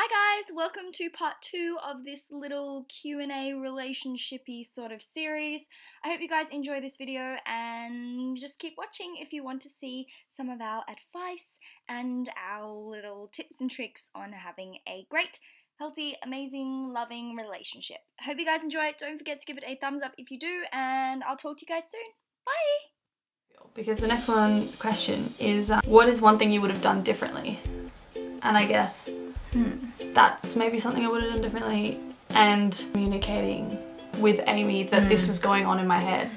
Hi guys, welcome to part 2 of this little Q&A relationship-y sort of series. I hope you guys enjoy this video and just keep watching if you want to see some of our advice and our little tips and tricks on having a great, healthy, amazing, loving relationship. I hope you guys enjoy it. Don't forget to give it a thumbs up if you do, and I'll talk to you guys soon. Bye! Because the next question is, what is one thing you would have done differently? And I guess that's maybe something I would have done differently, and communicating with Amy that this was going on in my head.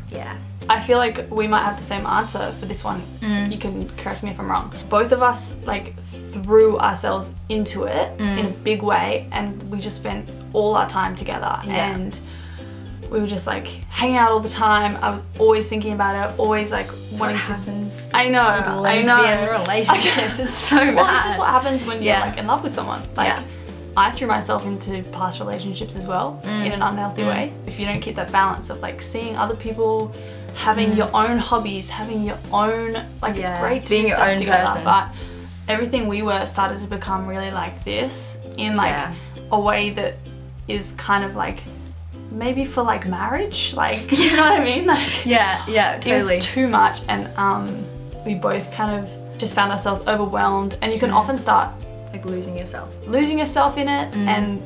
Yeah. I feel like we might have the same answer for this one. You can correct me if I'm wrong. Both of us threw ourselves into it in a big way, and we just spent all our time together. Yeah. And we were just hanging out all the time. I was always thinking about it, always wanting to. Happens. I know. With lesbian relationships. It's so bad. Well, it's just what happens when you're in love with someone. Yeah. I threw myself into past relationships as well in an unhealthy way. If you don't keep that balance of seeing other people, having your own hobbies, having your own it's great to being do your stuff own together, person. but everything we were started to become really like this in a way that is kind of maybe for marriage, you know what I mean? Yeah, totally. It was too much, and we both kind of just found ourselves overwhelmed, and you can often start losing yourself in it, and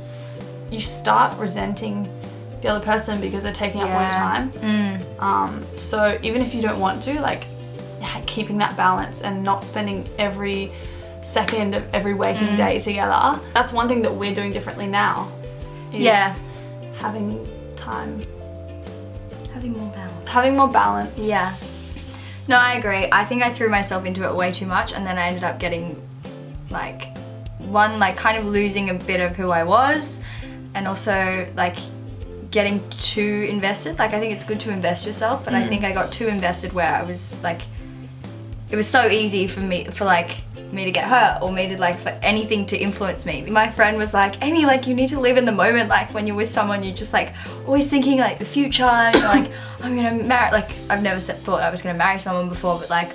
you start resenting the other person because they're taking up more time. So even if you don't want to, keeping that balance and not spending every second of every waking day together. That's one thing that we're doing differently now. Is having time. Having more balance. Yeah. No, I agree. I think I threw myself into it way too much, and then I ended up getting kind of losing a bit of who I was, and also getting too invested. I think it's good to invest yourself, but I think I got too invested where I was it was so easy for me to get hurt, or me to for anything to influence me. My friend was like, Amy, you need to live in the moment. When you're with someone, you're just always thinking the future, and you're I'm gonna marry, I've never thought I was gonna marry someone before, but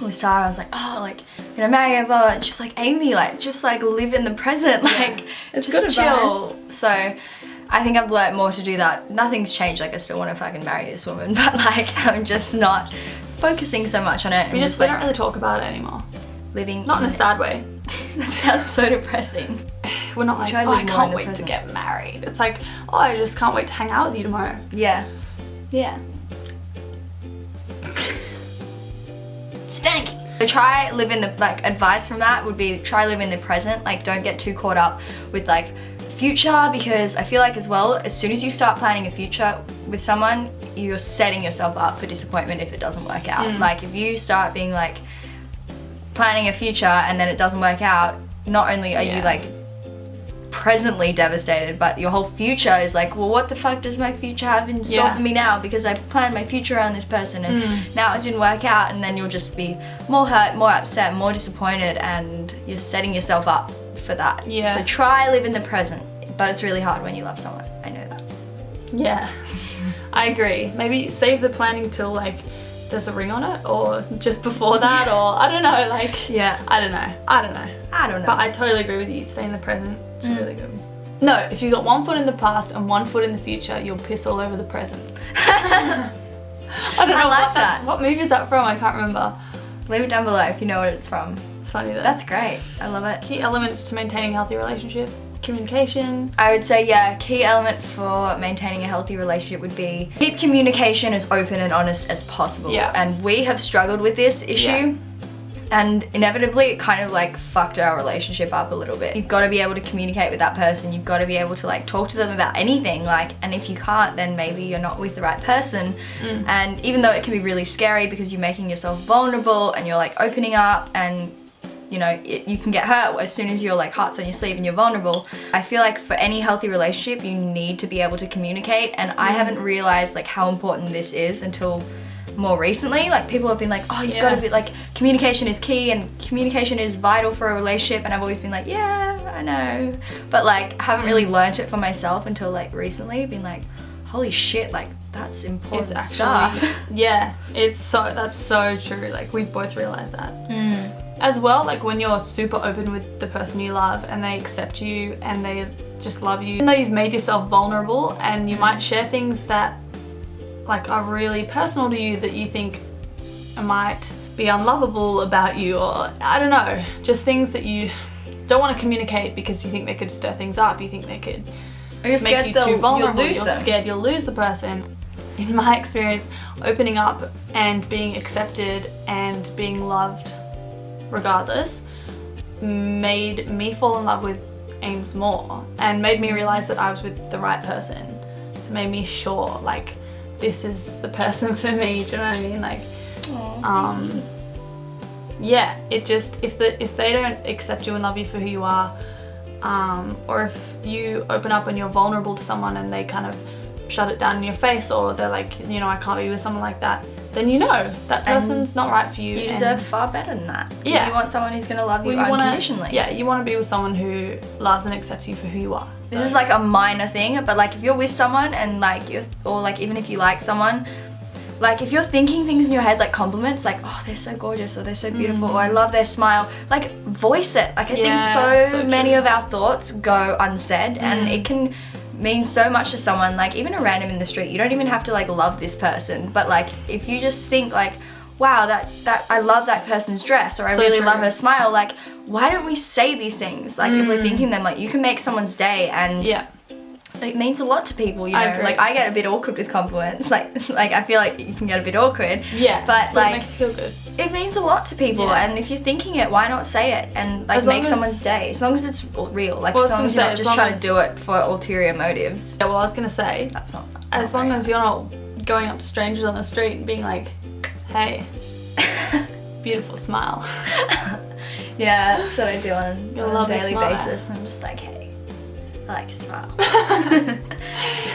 with Sarah I was I'm gonna marry her, blah, blah. And she's like, Amy, just live in the present, It's just good chill. advice. So I think I've learnt more to do that. Nothing's changed, I still want to fucking marry this woman, but I'm just not focusing so much on it. We just don't really talk about it anymore. Living Not in a sad way. That sounds so depressing. We're not try to I live more in can't the wait to present. get married. It's I just can't wait to hang out with you tomorrow. Yeah. Stank. So try live in the advice from that would be try live in the present. Don't get too caught up with future, because I feel as well, as soon as you start planning a future with someone, you're setting yourself up for disappointment if it doesn't work out. If you start being planning a future and then it doesn't work out, not only are you presently devastated, but your whole future is well, what the fuck does my future have in store for me now, because I planned my future around this person and now it didn't work out, and then you'll just be more hurt, more upset, more disappointed, and you're setting yourself up for that. So try live in the present, but it's really hard when you love someone. I know that. Yeah. I agree. Maybe save the planning till there's a ring on it, or just before that, or I don't know, I don't know. But I totally agree with you. Stay in the present. It's really good. No, if you got one foot in the past and one foot in the future, you'll piss all over the present. I don't know what movie is that from? I can't remember. Leave it down below if you know what it's from. It's funny though. That's great. I love it. Key elements to maintaining a healthy relationship. Communication. I would say, key element for maintaining a healthy relationship would be keep communication as open and honest as possible. Yeah. And we have struggled with this issue, and inevitably it kind of fucked our relationship up a little bit. You've got to be able to communicate with that person. You've got to be able to talk to them about anything, and if you can't, then maybe you're not with the right person. And even though it can be really scary because you're making yourself vulnerable and you're opening up, and you can get hurt as soon as your heart's on your sleeve and you're vulnerable. I feel for any healthy relationship, you need to be able to communicate, and I haven't realized how important this is until more recently. People have been oh, you've got to be communication is key and communication is vital for a relationship, and I've always been yeah, I know, but I haven't really learnt it for myself until recently, been holy shit, that's important stuff. Yeah, that's so true. We both realized that. as well, like when you're super open with the person you love and they accept you and they just love you, even though you've made yourself vulnerable and you might share things that like are really personal to you that you think might be unlovable about you, or I don't know, just things that you don't want to communicate because you think they could stir things up, you think they could make you too vulnerable, you're scared you'll lose the person. In my experience, opening up and being accepted and being loved regardless made me fall in love with Ames more and made me realize that I was with the right person. It made me sure, like, this is the person for me, do you know what I mean? Like, yeah, it just, if they don't accept you and love you for who you are, or if you open up and you're vulnerable to someone and they kind of shut it down in your face, or they're like, you know, I can't be with someone like that, then you know that person's not right for you. You deserve far better than that. Yeah. You want someone who's going to love you unconditionally. Yeah, you want to be with someone who loves and accepts you for who you are. So. This is like a minor thing, but like if you're with someone and like or like even if you like someone, like if you're thinking things in your head like compliments, like, oh, they're so gorgeous, or they're so beautiful, or I love their smile, like voice it. Like I think so many of our thoughts go unsaid, and it can mean so much to someone, like even a random in the street. You don't even have to like love this person, but like if you just think like, wow, that I love that person's dress, or I really love her smile, like why don't we say these things? Like if we're thinking them, like you can make someone's day, and it means a lot to people, you know. Like I get a bit awkward with compliments, like I feel like you can get a bit awkward, but like it makes you feel good. It means a lot to people, and if you're thinking it, why not say it and like make someone's day, as long as it's real, like as long as you're not just trying to do it for ulterior motives. Yeah, well, I was gonna say, that's not as long as you're not going up to strangers on the street and being like, hey, beautiful smile. Yeah, that's what I do on a daily basis. I'm just like, hey, I like your smile.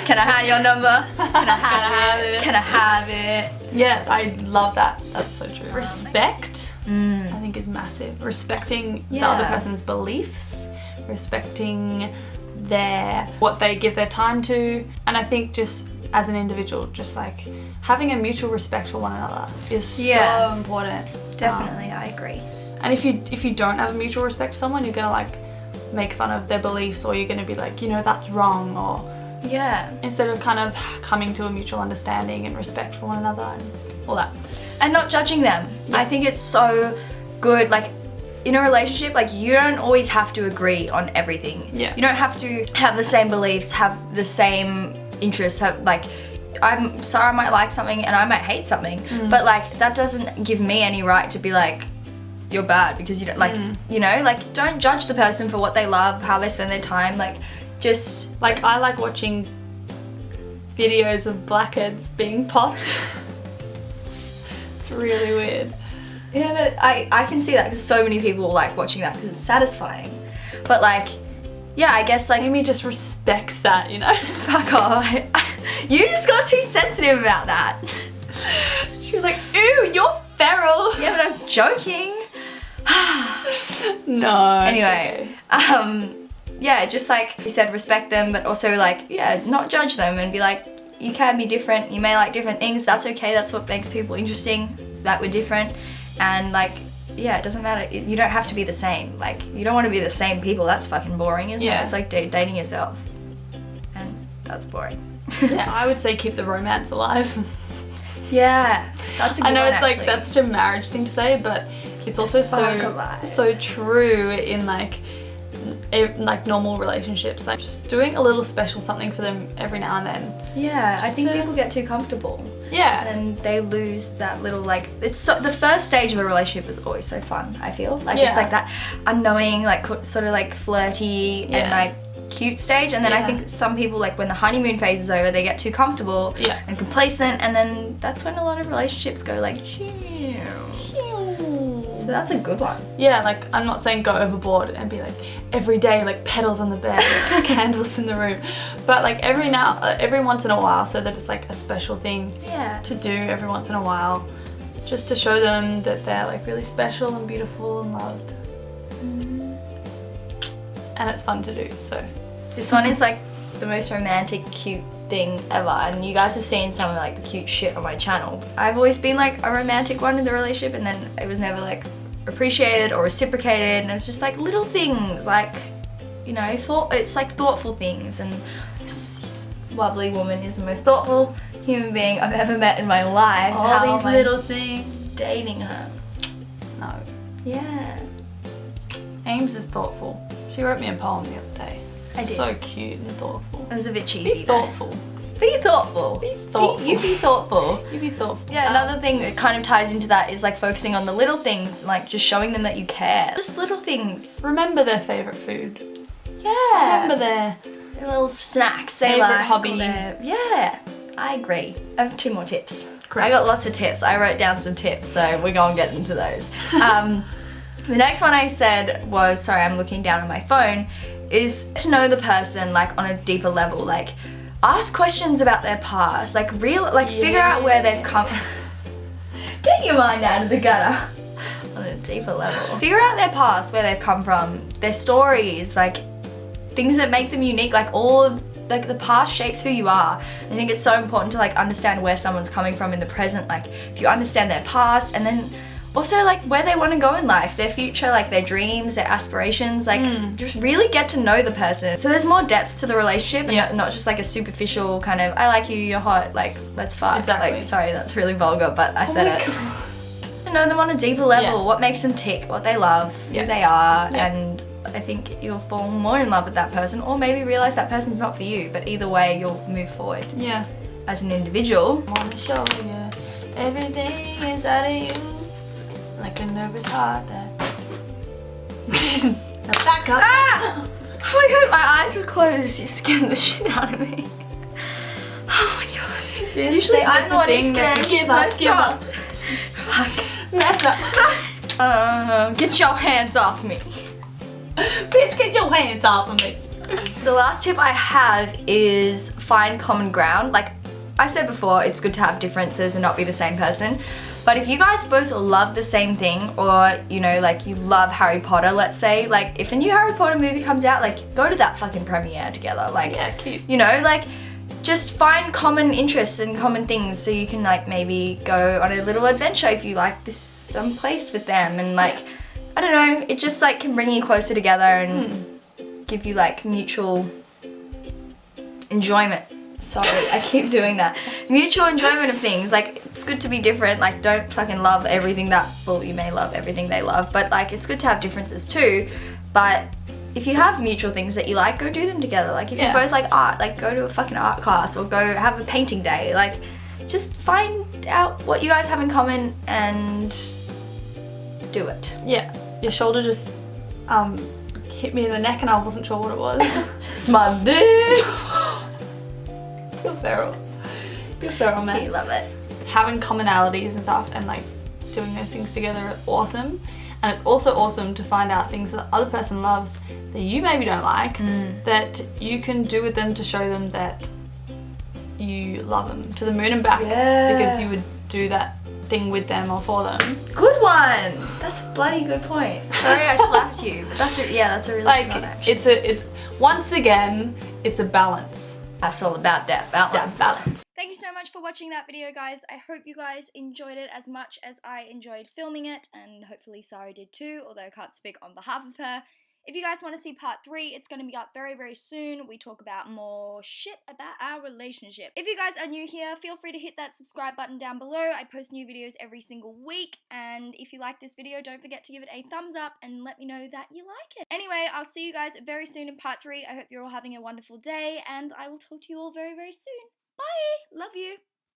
Can I have your number? Can I have it? Can I have it? Yeah, I love that. That's so true. Respect, I think, is massive. Respecting the other person's beliefs, respecting what they give their time to, and I think just as an individual, just like having a mutual respect for one another is so important. Definitely, I agree. And if you don't have a mutual respect for someone, you're gonna like make fun of their beliefs, or you're gonna be like, you know, that's wrong, or instead of kind of coming to a mutual understanding and respect for one another and all that, and not judging them. I think it's so good, like in a relationship, like you don't always have to agree on everything. You don't have to have the same beliefs, have the same interests, have like Sarah might like something and I might hate something, but like that doesn't give me any right to be like, you're bad because you don't like, you know, like don't judge the person for what they love, how they spend their time, like just like I like watching videos of blackheads being popped. It's really weird. Yeah, but I can see that because so many people like watching that because it's satisfying. But like, yeah, I guess like Amy just respects that, you know. Fuck off. You just got too sensitive about that. She was like, "Ew, you're feral." Yeah, but I was joking. No. Anyway, yeah, just like you said, respect them, but also like, not judge them and be like, you can be different, you may like different things, that's okay, that's what makes people interesting, that we're different, and like, it doesn't matter, you don't have to be the same, like, you don't want to be the same people, that's fucking boring, isn't it? It's like dating yourself, and that's boring. Yeah, I would say keep the romance alive. Yeah, that's a good I know one, it's actually. like, that's such a marriage thing to say, but it's also so true in like normal relationships, like just doing a little special something for them every now and then. Yeah, I think people get too comfortable. Yeah. And they lose that little like, it's so, the first stage of a relationship is always so fun, I feel. Like it's like that unknowing, like sort of like flirty and like cute stage, and then I think some people, like when the honeymoon phase is over, they get too comfortable and complacent, and then that's when a lot of relationships go like so that's a good one. Yeah, like I'm not saying go overboard and be like every day like petals on the bed, like, candles in the room, but like every once in a while, so that it's like a special thing to do every once in a while, just to show them that they're like really special and beautiful and loved. And it's fun to do, so. This one is like the most romantic, cute thing ever, and you guys have seen some of like the cute shit on my channel. I've always been like a romantic one in the relationship, and then it was never like appreciated or reciprocated, and it's just like little things, like, you know, it's like thoughtful things, and this lovely woman is the most thoughtful human being I've ever met in my life. All these little things. Dating her. No. Yeah. Ames is thoughtful. She wrote me a poem the other day. I did. So cute and thoughtful. It was a bit cheesy. Be thoughtful. Be thoughtful. Be thoughtful. You be thoughtful. You be thoughtful. Yeah, another thing that kind of ties into that is like focusing on the little things, like just showing them that you care. Just little things. Remember their favourite food. Yeah. Remember their little snacks they favourite like. hobby. Yeah, I agree. I have 2 more tips. Great. I got lots of tips. I wrote down some tips, so we're going to get into those. The next one I said was, sorry, I'm looking down at my phone, is to know the person like on a deeper level. Like, ask questions about their past. Like, figure out where they've come. Get your mind out of the gutter. On a deeper level. Figure out their past, where they've come from, their stories, like things that make them unique. Like all of like the past shapes who you are. I think it's so important to like understand where someone's coming from in the present. Like if you understand their past, and then also like where they want to go in life, their future, like their dreams, their aspirations, like just really get to know the person. So there's more depth to the relationship, and not just like a superficial kind of, I like you, you're hot, like let's fuck. Exactly. Like, sorry, that's really vulgar, but I said it. God. To know them on a deeper level, what makes them tick, what they love, who they are, and I think you'll fall more in love with that person, or maybe realize that person's not for you, but either way you'll move forward. Yeah. As an individual. I wanna show you everything inside of you, like a nervous heart that. Now back up. Ah! Oh my god, my eyes were closed. You scared the shit out of me. Oh my god. Usually I'm the one who's scared. Give up. Fuck. Mess up. Get your hands off me. Bitch, get your hands off of me. The last tip I have is find common ground. Like I said before, it's good to have differences and not be the same person. But if you guys both love the same thing, or, you know, like you love Harry Potter, let's say, like if a new Harry Potter movie comes out, like go to that fucking premiere together. Like, yeah, cute. You know, like just find common interests and common things, so you can like maybe go on a little adventure if you like this some place with them, and like, I don't know, it just like can bring you closer together and give you like mutual enjoyment. Sorry, I keep doing that. Mutual enjoyment of things. Like, it's good to be different. Like, don't fucking love everything that, well, you may love everything they love, but like, it's good to have differences too. But if you have mutual things that you like, go do them together. Like, if you both like art, like go to a fucking art class, or go have a painting day. Like, just find out what you guys have in common and do it. Yeah, your shoulder just hit me in the neck and I wasn't sure what it was. My dick. You're feral. You're feral, man. You love it. Having commonalities and stuff and like doing those things together are awesome. And it's also awesome to find out things that the other person loves that you maybe don't like, that you can do with them to show them that you love them to the moon and back, because you would do that thing with them or for them. Good one. That's a bloody good point. Sorry I slapped you, but that's a really like, good one, actually. it's once again, it's a balance. That's all about that balance. Balance. Thank you so much for watching that video, guys. I hope you guys enjoyed it as much as I enjoyed filming it, and hopefully Sari did too, although I can't speak on behalf of her. If you guys want to see part 3, it's going to be up very, very soon. We talk about more shit about our relationship. If you guys are new here, feel free to hit that subscribe button down below. I post new videos every single week, and if you like this video, don't forget to give it a thumbs up and let me know that you like it. Anyway, I'll see you guys very soon in part 3. I hope you're all having a wonderful day, and I will talk to you all very, very soon. Bye! Love you!